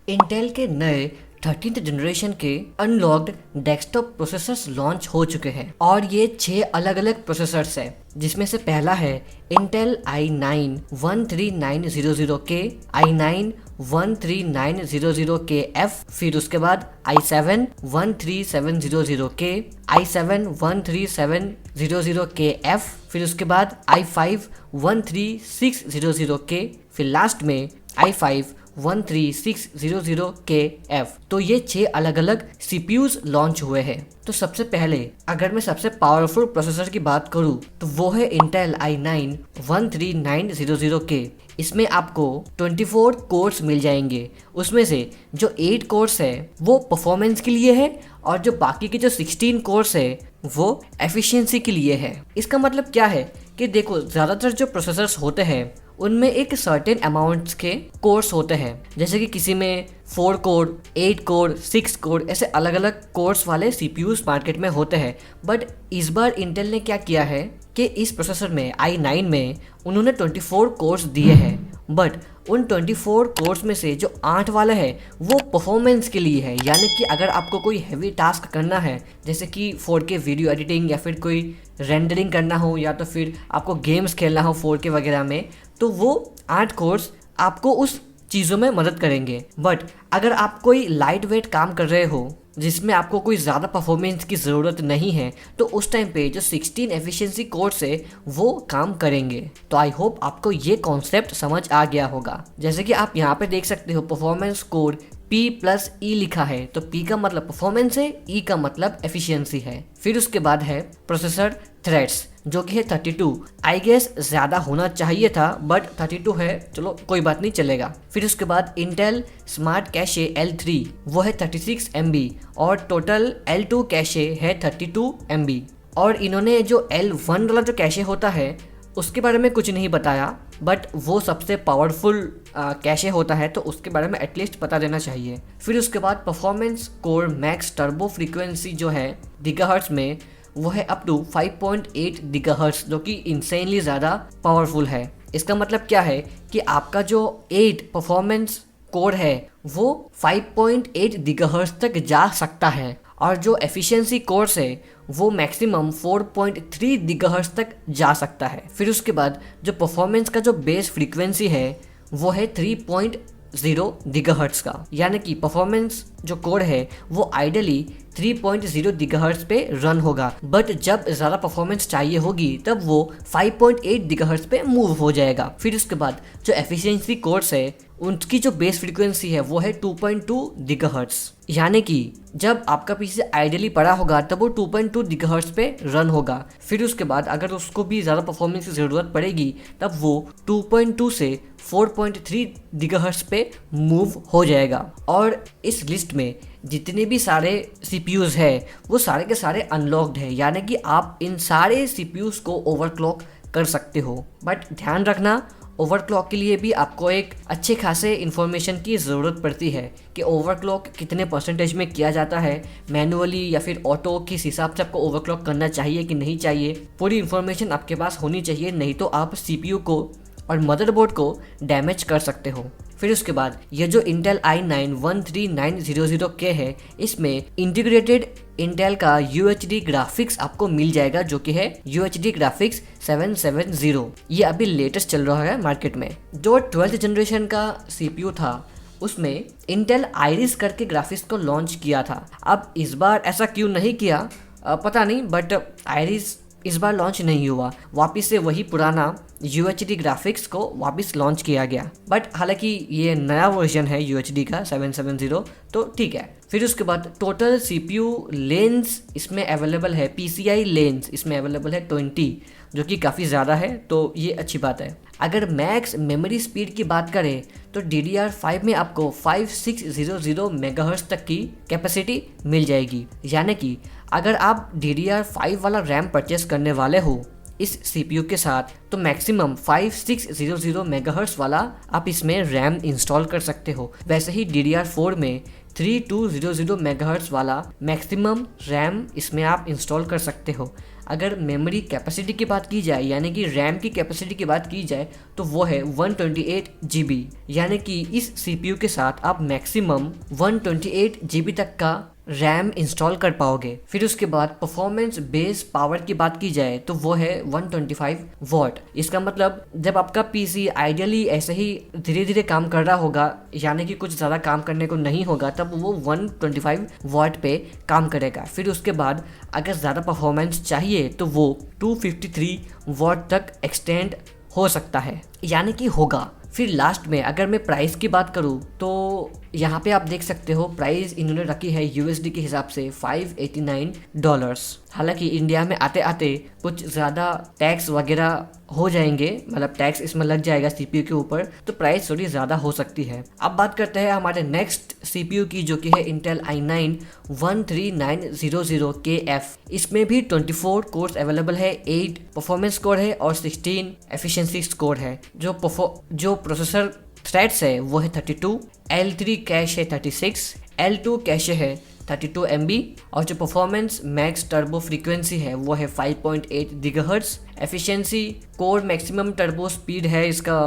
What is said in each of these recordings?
Intel के नए 13th generation के अनलॉक्ड डेस्कटॉप प्रोसेसर्स लॉन्च हो चुके हैं और ये 6 अलग अलग प्रोसेसर्स हैं, जिसमें से पहला है Intel i9 13900K, i9 13900KF, फिर उसके बाद i7 13700K, i7 13700KF, फिर उसके बाद i5 13600K, फिर लास्ट में i5 13600KF। तो ये 6 अलग अलग CPUs लॉन्च हुए हैं। तो सबसे पहले अगर मैं सबसे पावरफुल प्रोसेसर की बात करूं तो वो है इंटेल i9 13900K। इसमें आपको 24 कोर्स मिल जाएंगे। उसमें से जो 8 कोर्स है वो परफॉर्मेंस के लिए है और जो बाकी के जो 16 कोर्स है वो एफिशिएंसी के लिए है। इसका मतलब क्या है कि देखो, ज़्यादातर जो प्रोसेसर्स होते हैं उनमें एक सर्टेन अमाउंट्स के कोर्स होते हैं, जैसे कि किसी में 4 कोर, 8 कोर, 6 कोर, ऐसे अलग अलग कोर्स वाले CPUs मार्केट में होते हैं। बट इस बार इंटेल ने क्या किया है कि इस प्रोसेसर में i9 में उन्होंने 24 कोर्स दिए हैं, बट उन 24 कोर्स में से जो 8 वाला है वो परफॉर्मेंस के लिए है। यानी कि अगर आपको कोई हैवी टास्क करना है, जैसे कि 4K वीडियो एडिटिंग या फिर कोई रेंडरिंग करना हो या तो फिर आपको गेम्स खेलना हो 4K वगैरह में, तो वो 8 कोर्स आपको उस चीज़ों में मदद करेंगे। बट अगर आप कोई लाइट वेट काम कर रहे हो जिसमें आपको कोई ज़्यादा परफॉर्मेंस की ज़रूरत नहीं है, तो उस टाइम पे जो 16 एफिशिएंसी कोर्स है वो काम करेंगे। तो आई होप आपको ये कॉन्सेप्ट समझ आ गया होगा। जैसे कि आप यहाँ पे देख सकते हो परफॉर्मेंस कोर P+E लिखा है, तो P का मतलब परफॉर्मेंस है, E का मतलब एफिशिएंसी है। फिर उसके बाद है प्रोसेसर थ्रेड्स, जो कि है 32। आई गेस ज़्यादा होना चाहिए था बट 32 है, चलो कोई बात नहीं, चलेगा। फिर उसके बाद इंटेल स्मार्ट कैशे L3, वो है 36 MB और टोटल L2 कैशे है 32 MB। और इन्होंने जो L1 वाला जो कैशे होता है उसके बारे में कुछ नहीं बताया, बट वो सबसे पावरफुल कैशे होता है तो उसके बारे में एटलीस्ट पता देना चाहिए। फिर उसके बाद performance core max turbo frequency जो है गीगाहर्ट्ज में, वो है अप टू 5.8 गीगाहर्ट्ज, जो कि इंसेनली ज़्यादा पावरफुल है। इसका मतलब क्या है कि आपका जो 8 परफॉर्मेंस कोर है वो 5.8 गीगाहर्ट्ज तक जा सकता है और जो एफिशिएंसी कोर्स है वो मैक्सिमम 4.3 गीगाहर्ट्ज तक जा सकता है। फिर उसके बाद जो परफॉर्मेंस का जो बेस फ्रीक्वेंसी है वो है 3.0 गीगाहर्ट्ज का, यानी कि परफॉर्मेंस जो कोड है वो आइडियली 3.0 गीगाहर्ट्ज पे रन होगा, बट जब ज़्यादा परफॉर्मेंस चाहिए होगी तब वो 5.8 गीगाहर्ट्ज पे मूव हो जाएगा। फिर उसके बाद जो एफिशिएंसी कोर्स है उनकी जो बेस फ्रीक्वेंसी है वो है 2.2 गीगाहर्ट्ज, यानी कि जब आपका पीसी आइडियली पड़ा होगा तब वो 2.2 गीगाहर्ट्ज पे रन होगा। फिर उसके बाद अगर उसको भी ज़्यादा परफॉर्मेंस की ज़रूरत पड़ेगी तब वो 2.2 से 4.3 गीगाहर्ट्ज पे मूव हो जाएगा। और इस लिस्ट में जितने भी सारे CPUs है वो सारे के सारे अनलॉक्ड है, यानी कि आप इन सारे CPUs को ओवरक्लॉक कर सकते हो। बट ध्यान रखना, ओवरक्लॉक के लिए भी आपको एक अच्छे खासे इन्फॉर्मेशन की ज़रूरत पड़ती है कि ओवरक्लॉक कितने परसेंटेज में किया जाता है, मैनुअली या फिर ऑटो, किस हिसाब से आपको ओवरक्लॉक करना चाहिए कि नहीं चाहिए। पूरी इन्फॉर्मेशन आपके पास होनी चाहिए, नहीं तो आप CPU को और मदरबोर्ड को डैमेज कर सकते हो। फिर उसके बाद ये जो इंटेल i9 13900K है, इसमें इंटीग्रेटेड इंटेल का UHD ग्राफिक्स आपको मिल जाएगा, जो कि है UHD ग्राफिक्स 770। ये अभी लेटेस्ट चल रहा है मार्केट में। जो 12th जनरेशन का CPU था उसमें इंटेल आइरिस करके ग्राफिक्स को लॉन्च किया था। अब इस बार ऐसा क्यों नहीं किया पता नहीं, बट आइरिस इस बार लॉन्च नहीं हुआ, वापस से वही पुराना UHD ग्राफिक्स को वापस लॉन्च किया गया। बट हालांकि ये नया वर्जन है UHD का 770, तो ठीक है। फिर उसके बाद टोटल CPU लेंस इसमें अवेलेबल है, PCI लेंस इसमें अवेलेबल है 20, जो कि काफ़ी ज़्यादा है, तो ये अच्छी बात है। अगर मैक्स मेमोरी स्पीड की बात करें तो DDR5 में आपको 5600 मेगाहर्ट्ज तक की कैपेसिटी मिल जाएगी, यानी कि अगर आप DDR5 वाला रैम परचेस करने वाले हो इस सीपीयू के साथ, तो मैक्सिमम 5600 मेगाहर्ट्ज वाला आप इसमें रैम इंस्टॉल कर सकते हो। वैसे ही DDR4 में 3200 मेगाहर्ट्ज वाला मैक्सिमम रैम इसमें आप इंस्टॉल कर सकते हो। अगर मेमोरी कैपेसिटी की बात की जाए, यानी कि रैम की कैपेसिटी की बात की जाए, तो वो है 128 GB, यानी कि इस सीपीयू के साथ आप मैक्सिमम 128 GB तक का रैम इंस्टॉल कर पाओगे। फिर उसके बाद परफॉर्मेंस बेस पावर की बात की जाए तो वो है 125 वॉट। इसका मतलब जब आपका पीसी आइडियली ऐसे ही धीरे धीरे काम कर रहा होगा, यानी कि कुछ ज़्यादा काम करने को नहीं होगा, तब वो 125 वॉट पे काम करेगा। फिर उसके बाद अगर ज़्यादा परफॉर्मेंस चाहिए तो वो 253 वॉट तक एक्सटेंड हो सकता है, यानी कि होगा। फिर लास्ट में अगर मैं प्राइस की बात करूँ तो यहाँ पे आप देख सकते हो प्राइस इन्होंने रखी है USD के हिसाब से $589। हालांकि इंडिया में आते आते कुछ ज़्यादा टैक्स वगैरह हो जाएंगे, मतलब टैक्स इसमें लग जाएगा सीपीयू के ऊपर, तो प्राइस थोड़ी ज़्यादा हो सकती है। अब बात करते हैं हमारे नेक्स्ट सीपीयू की, जो कि है इंटेल i9 13900KF। इसमें भी 24 कोर्स अवेलेबल है, 8 परफॉर्मेंस कोर है और 16 एफिशिएंसी स्कोर है। जो प्रोसेसर थ्रेड्स है वो है 32, L3 कैश है 36, L2 कैश है 32 MB और जो परफॉर्मेंस मैक्स टर्बो फ्रीक्वेंसी है वो है 5.8 GHz। Efficiency core maximum turbo speed है इसका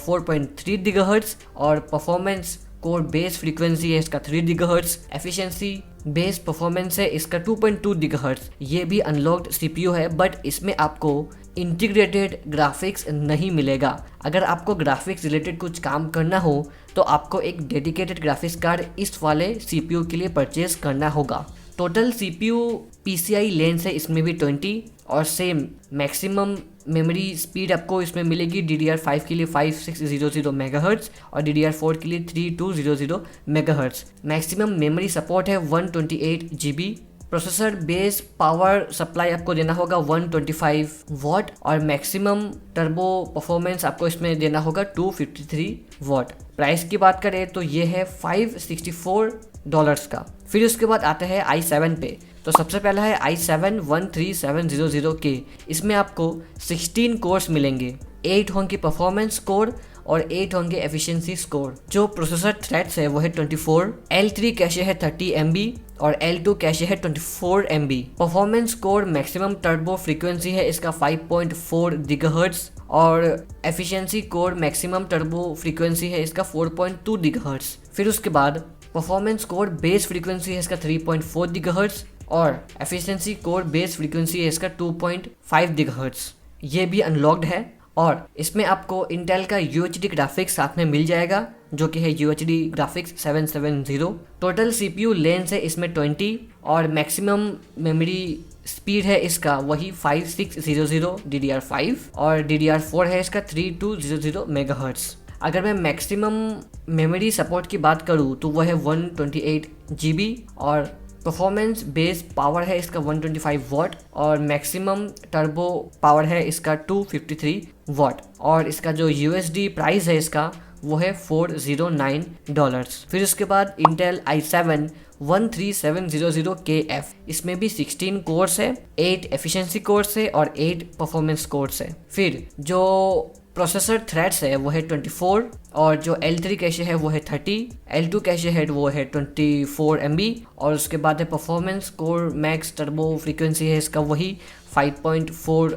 4.3 GHz और परफॉर्मेंस कोर बेस फ्रीक्वेंसी है इसका 3 GHz। एफिशिएंसी बेस परफॉर्मेंस है इसका 2.2 GHz। ये भी अनलॉक्ड सीपीयू है, बट इसमें आपको इंटीग्रेटेड ग्राफिक्स नहीं मिलेगा। अगर आपको ग्राफिक्स रिलेटेड कुछ काम करना हो तो आपको एक डेडिकेटेड ग्राफिक्स कार्ड इस वाले सीपीयू के लिए परचेज करना होगा। टोटल सीपीयू PCI लेंस है इसमें भी 20 और सेम मैक्सिमम मेमोरी स्पीड आपको इसमें मिलेगी DDR5 के लिए 5600 मेगाहर्ट्ज और DDR4 के लिए 3200 मेगाहर्ट्ज। मैक्सिमम मेमोरी सपोर्ट है 128 GB। Processor base power supply आपको देना होगा 125 वॉट और मैक्सिमम टर्बो परफॉर्मेंस आपको इसमें देना होगा 253 वॉट। प्राइस की बात करें तो ये है $564 का। फिर उसके बाद आते हैं i7 पे। तो सबसे पहला है i7 13700K। इसमें आपको 16 कोर्स मिलेंगे, 8 होंगे परफॉर्मेंस कोर और 8 होंगे एफिशिएंसी स्कोर। जो प्रोसेसर थ्रेड्स है वो है 24, L3 कैशे है 30 MB और L2 कैशे है 24 MB। Performance core maximum turbo frequency है इसका 5.4 GHz और efficiency core maximum turbo frequency है इसका 4.2 GHz। फिर उसके बाद परफॉर्मेंस कोर बेस फ्रीक्वेंसी है इसका 3.4 GHz और एफिशिएंसी कोर बेस फ्रीक्वेंसी है इसका 2.5 GHz। ये भी अनलॉक्ड है और इसमें आपको इंटेल का UHD ग्राफिक्स साथ में मिल जाएगा, जो कि है UHD graphics 770। Total CPU lens है इसमें 20 और मैक्सिमम मेमोरी स्पीड है इसका वही 5600 DDR5 और DDR4 है इसका 3200 मेगाहर्ट्ज। अगर मैं मैक्सिमम मेमोरी सपोर्ट की बात करूँ तो वह है 128 GB और परफॉर्मेंस बेस पावर है इसका 125 वॉट और मैक्सिमम टर्बो पावर है इसका 253 वॉट और इसका जो USD प्राइस है इसका वो है $409। फिर उसके बाद इंटेल i7 13700KF। इसमें भी 16 कोर्स है, 8 एफिशिएंसी कोर्स है और 8 परफॉर्मेंस कोर्स है। फिर जो प्रोसेसर थ्रेड्स है वो है 24 और जो L3 कैशे है वो है 30, L2 कैशे है वो है 24 MB और उसके बाद है performance core max turbo frequency है इसका वही 5.4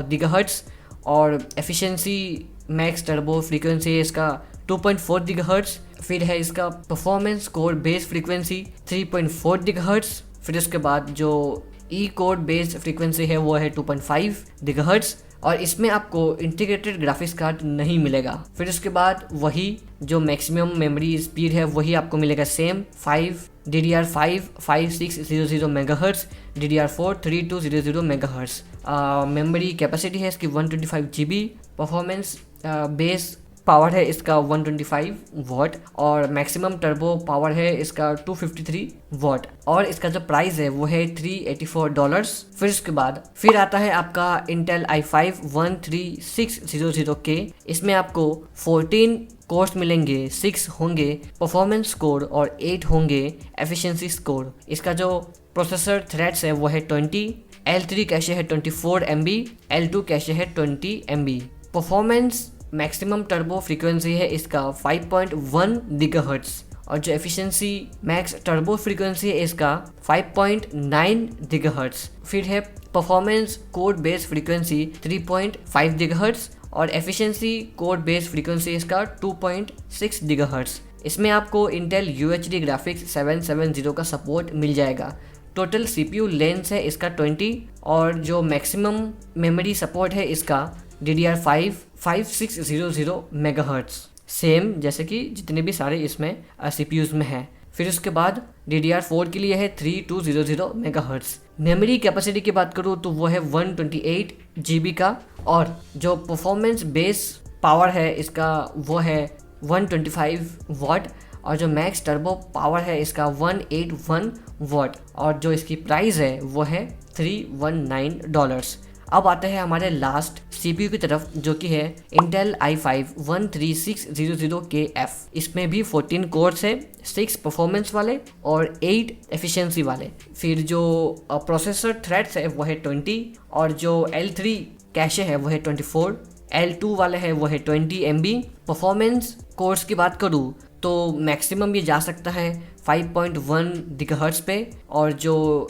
GHz और एफिशिएंसी मैक्स टर्बो फ्रीक्वेंसी है इसका 2.4 GHz। फिर है इसका performance core base frequency 3.4 GHz। फिर उसके बाद जो ई कोर बेस फ्रीक्वेंसी है वो है 2.5 GHz और इसमें आपको इंटीग्रेटेड ग्राफिक्स कार्ड नहीं मिलेगा। फिर उसके बाद वही जो मैक्सिमम मेमोरी स्पीड है वही आपको मिलेगा same 5 DDR5 5600 megahertz, DDR4 3200 megahertz. Memory capacity है इसकी 125 GB। परफॉर्मेंस बेस पावर है इसका 125 वॉट और मैक्सिमम टर्बो पावर है इसका 253 वॉट और इसका जो प्राइस है वो है $384। फिर उसके बाद फिर आता है आपका इंटेल i5 13600K। इसमें आपको 14 कोर्स मिलेंगे, 6 होंगे परफॉर्मेंस कोर और 8 होंगे एफिशिएंसी स्कोर। इसका जो प्रोसेसर थ्रेड्स है वो है 20, L3 कैशे है 24 MB, L2 कैशे है 20 MB। Performance maximum turbo frequency है इसका 5.1 गीगाहर्ट्ज और जो एफिशिएंसी मैक्स टर्बो फ्रीक्वेंसी है इसका 5.9 गीगाहर्ट्ज। फिर है performance code base frequency 3.5 gigahertz और एफिशिएंसी कोड बेस फ्रीक्वेंसी इसका 2.6 गीगाहर्ट्ज। इसमें आपको इंटेल UHD ग्राफिक्स 770 का सपोर्ट मिल जाएगा। टोटल CPU लेंस है इसका 20 और जो मैक्सिमम मेमोरी सपोर्ट है इसका DDR5 5600 मेगाहर्ट्ज, सेम जैसे कि जितने भी सारे इसमें CPUs में है। फिर उसके बाद DDR4 के लिए है 3200 मेगाहर्ट्ज। मेमोरी कैपेसिटी की बात करूँ तो वो है 128 GB का और जो परफॉर्मेंस बेस पावर है इसका वो है 125 वाट और जो मैक्स टर्बो पावर है इसका 181 वाट और जो इसकी प्राइस है वो है $319। अब आते हैं हमारे लास्ट CPU की तरफ जो कि है Intel i5 13600KF। इसमें भी 14 कोर्स है, 6 परफॉर्मेंस वाले और 8 एफिशिएंसी वाले। फिर जो प्रोसेसर थ्रेड्स है वो है 20 और जो L3 कैशे है वो है 24, L2 वाले है वो है 20 MB। परफॉर्मेंस कोर्स की बात करूँ तो मैक्सिमम ये जा सकता है 5.1 गीगाहर्ट्ज पे और जो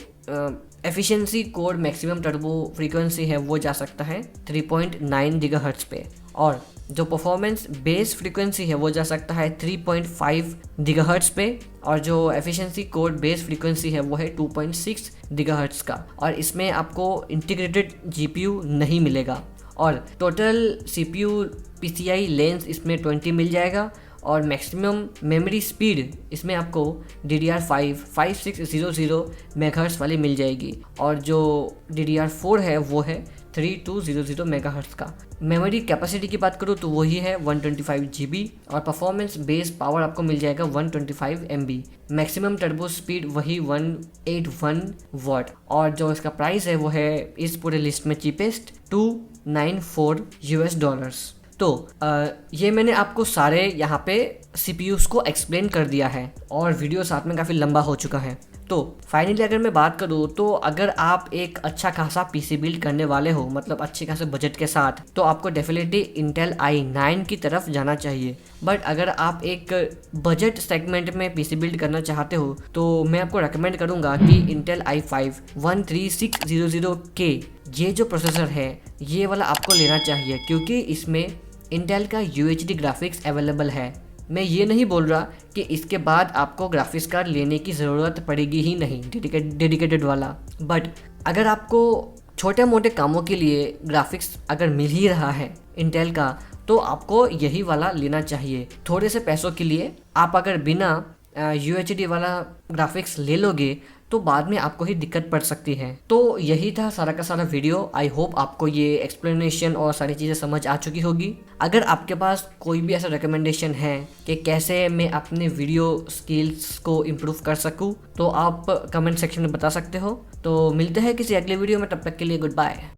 efficiency code maximum turbo frequency है वो जा सकता है 3.9 गीगाहर्ट्ज पे और जो परफॉर्मेंस बेस फ्रीक्वेंसी है वो जा सकता है 3.5 गीगाहर्ट्ज पे और जो एफिशिएंसी कोड बेस फ्रीक्वेंसी है वो है 2.6 गीगाहर्ट्ज का और इसमें आपको इंटीग्रेटेड GPU नहीं मिलेगा। और टोटल CPU PCI लेंस इसमें 20 मिल जाएगा और मैक्सिमम मेमोरी स्पीड इसमें आपको DDR5 5600 मेगाहर्ट्ज वाली मिल जाएगी और जो DDR4 है वो है 3200 मेगाहर्ट्ज का। मेमोरी कैपेसिटी की बात करूँ तो वही है 125 GB और परफॉर्मेंस बेस पावर आपको मिल जाएगा 125 MB। मैक्सिमम टर्बो स्पीड वही 181 वाट और जो इसका प्राइस है वो है इस पूरे लिस्ट में चीपेस्ट $294। तो ये मैंने आपको सारे यहाँ पे CPUs को एक्सप्लेन कर दिया है और वीडियो साथ में काफ़ी लंबा हो चुका है। तो फाइनली अगर मैं बात करूँ तो अगर आप एक अच्छा खासा PC बिल्ड करने वाले हो, मतलब अच्छे खासे बजट के साथ, तो आपको डेफिनेटली इंटेल i9 की तरफ जाना चाहिए। बट अगर आप एक बजट सेगमेंट में PC बिल्ड करना चाहते हो तो मैं आपको रेकमेंड करूँगा कि इंटेल i5 13600K ये जो प्रोसेसर है ये वाला आपको लेना चाहिए क्योंकि इसमें इंटेल का UHD ग्राफिक्स अवेलेबल है। मैं ये नहीं बोल रहा कि इसके बाद आपको ग्राफिक्स कार्ड लेने की ज़रूरत पड़ेगी ही नहीं डेडिकेटेड वाला, बट अगर आपको छोटे मोटे कामों के लिए ग्राफिक्स अगर मिल ही रहा है इंटेल का तो आपको यही वाला लेना चाहिए। थोड़े से पैसों के लिए आप अगर बिना UHD वाला ग्राफिक्स ले लोगे तो बाद में आपको ही दिक्कत पड़ सकती है। तो यही था सारा का सारा वीडियो। आई होप आपको ये एक्सप्लेनेशन और सारी चीज़ें समझ आ चुकी होगी। अगर आपके पास कोई भी ऐसा रिकमेंडेशन है कि कैसे मैं अपने वीडियो स्किल्स को इम्प्रूव कर सकूं तो आप कमेंट सेक्शन में बता सकते हो। तो मिलते हैं किसी अगले वीडियो में, तब तक के लिए गुड बाय।